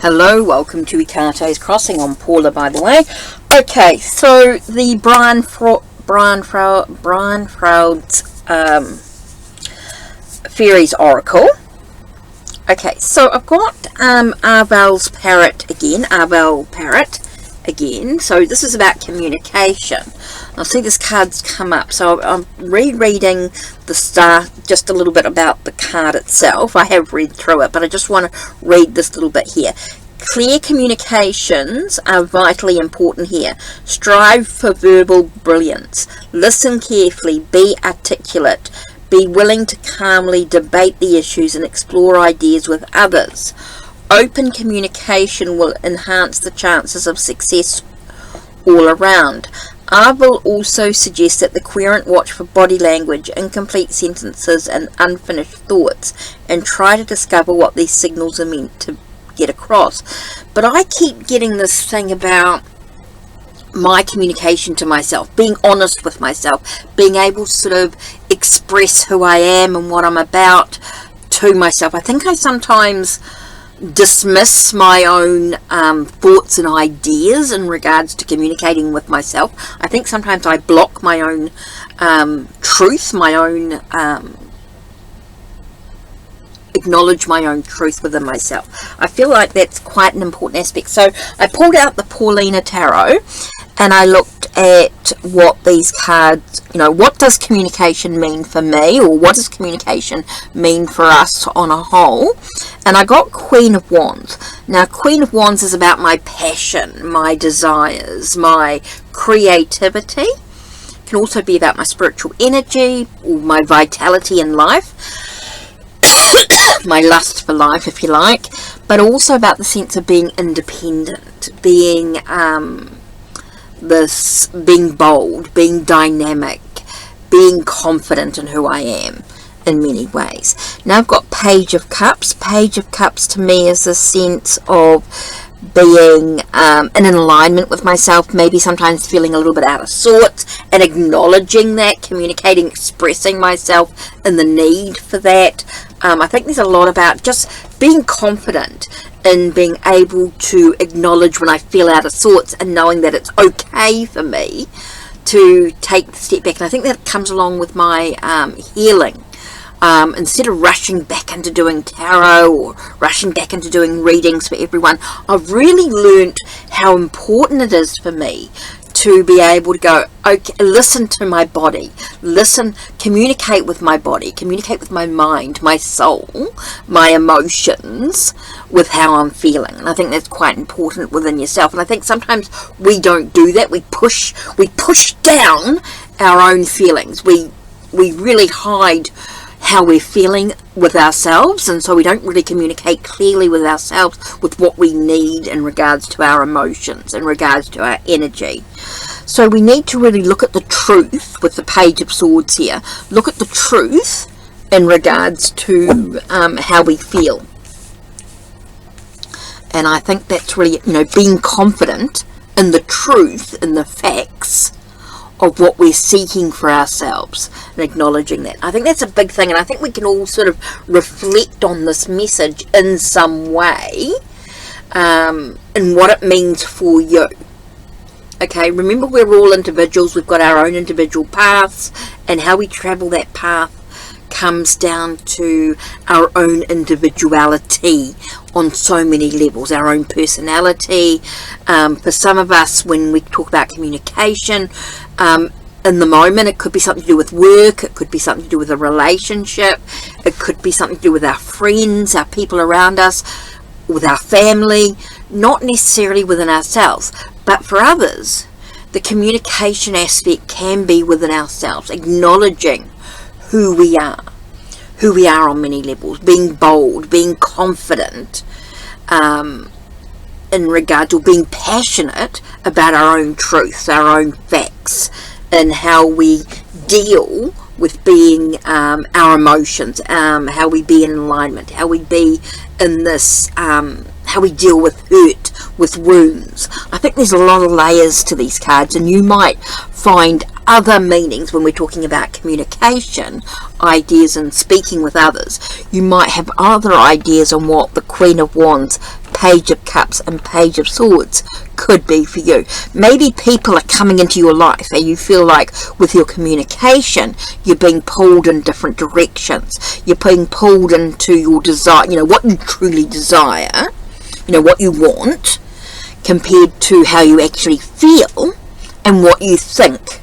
Hello, welcome to Ikate's Crossing. I'm Paula, by the way. Okay, so the Brian Froud's Faeries Oracle. Okay, so I've got Arvel's Parrot again. So this is about communication. I'll see this card's come up. So I'm rereading the start, just a little bit about the card itself. I have read through it, but I just want to read this little bit here. Clear communications are vitally important here. Strive for verbal brilliance. Listen carefully. Be articulate. Be willing to calmly debate the issues and explore ideas with others. Open communication will enhance the chances of success all around. Arvel also suggests that the querent watch for body language, incomplete sentences and unfinished thoughts, and try to discover what these signals are meant to get across. But I keep getting this thing about my communication to myself, being honest with myself, being able to sort of express who I am and what I'm about to myself. I think I sometimes dismiss my own thoughts and ideas in regards to communicating with myself. I think sometimes I block my own truth, my own acknowledge my own truth within myself. I feel like that's quite an important aspect. So I pulled out the Paulina Tarot and I looked at what these cards, what does communication mean for me, or what does communication mean for us on a whole? And I got Queen of Wands. Now, Queen of Wands is about my passion, my desires, my creativity. It can also be about my spiritual energy or my vitality in life, my lust for life, if you like, but also about the sense of being independent, being being bold, being dynamic, being confident in who I am in many ways. Now I've got Page of Cups. Page of Cups to me is a sense of being in alignment with myself, maybe sometimes feeling a little bit out of sorts, and acknowledging that, communicating, expressing myself and the need for that. I think there's a lot about just being confident in being able to acknowledge when I feel out of sorts and knowing that it's okay for me to take the step back. And I think that comes along with my healing. Instead of rushing back into doing tarot or rushing back into doing readings for everyone, I've really learned how important it is for me to be able to go, okay, listen to my body, communicate with my body, communicate with my mind, my soul, my emotions, with how I'm feeling. And I think that's quite important within yourself. And I think sometimes we don't do that. We push down our own feelings. We really hide how we're feeling with ourselves, and so we don't really communicate clearly with ourselves with what we need in regards to our emotions, in regards to our energy. So we need to really look at the truth with the Page of Swords here. Look at the truth in regards to how we feel. And I think that's really, being confident in the truth, in the facts of what we're seeking for ourselves, and acknowledging that. I think that's a big thing, and I think we can all sort of reflect on this message in some way, and what it means for you. Okay, remember, we're all individuals. We've got our own individual paths, and how we travel that path comes down to our own individuality on so many levels, our own personality. For some of us, when we talk about communication, in the moment, it could be something to do with work, it could be something to do with a relationship, it could be something to do with our friends, our people around us, with our family, not necessarily within ourselves. But for others, the communication aspect can be within ourselves, acknowledging who we are on many levels, being bold, being confident, in regard to being passionate about our own truths, our own facts, and how we deal with being our emotions, how we be in alignment, how we be in this, how we deal with hurt, with wounds. I think there's a lot of layers to these cards, and you might find other meanings when we're talking about communication, ideas and speaking with others. You might have other ideas on what the Queen of Wands, Page of Cups and Page of Swords could be for you. Maybe people are coming into your life and you feel like with your communication you're being pulled in different directions. You're being pulled into your desire, what you truly desire, what you want, compared to how you actually feel and what you think.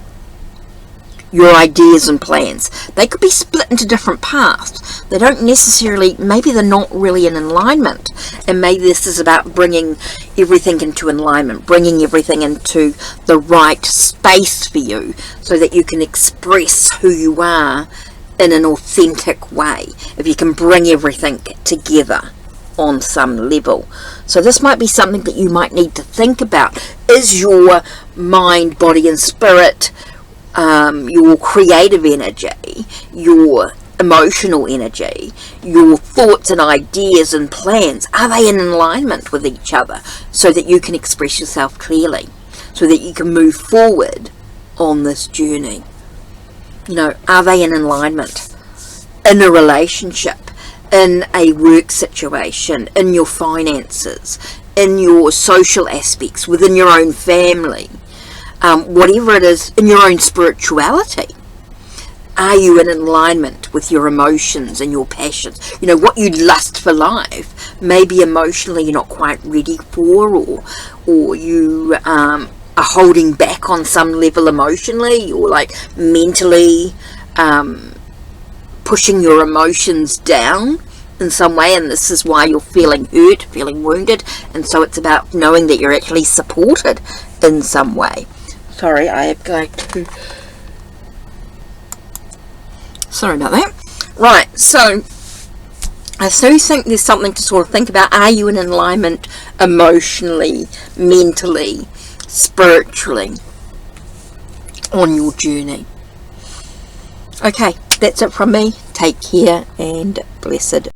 Your ideas and plans, they could be split into different paths. They don't necessarily, maybe they're not really in alignment, and maybe this is about bringing everything into alignment, bringing everything into the right space for you so that you can express who you are in an authentic way, if you can bring everything together on some level. So this might be something that you might need to think about. Is your mind, body and spirit, your creative energy, your emotional energy, your thoughts and ideas and plans, are they in alignment with each other so that you can express yourself clearly, so that you can move forward on this journey? Are they in alignment in a relationship, in a work situation, in your finances, in your social aspects, within your own family? Whatever it is, in your own spirituality, are you in alignment with your emotions and your passions? What you lust for life, maybe emotionally you're not quite ready for, or you are holding back on some level emotionally, or like mentally pushing your emotions down in some way, and this is why you're feeling hurt, feeling wounded, and so it's about knowing that you're actually supported in some way. Sorry, I am going to... Sorry about that. Right, so I do think there's something to sort of think about. Are you in alignment emotionally, mentally, spiritually on your journey? Okay, that's it from me. Take care and blessed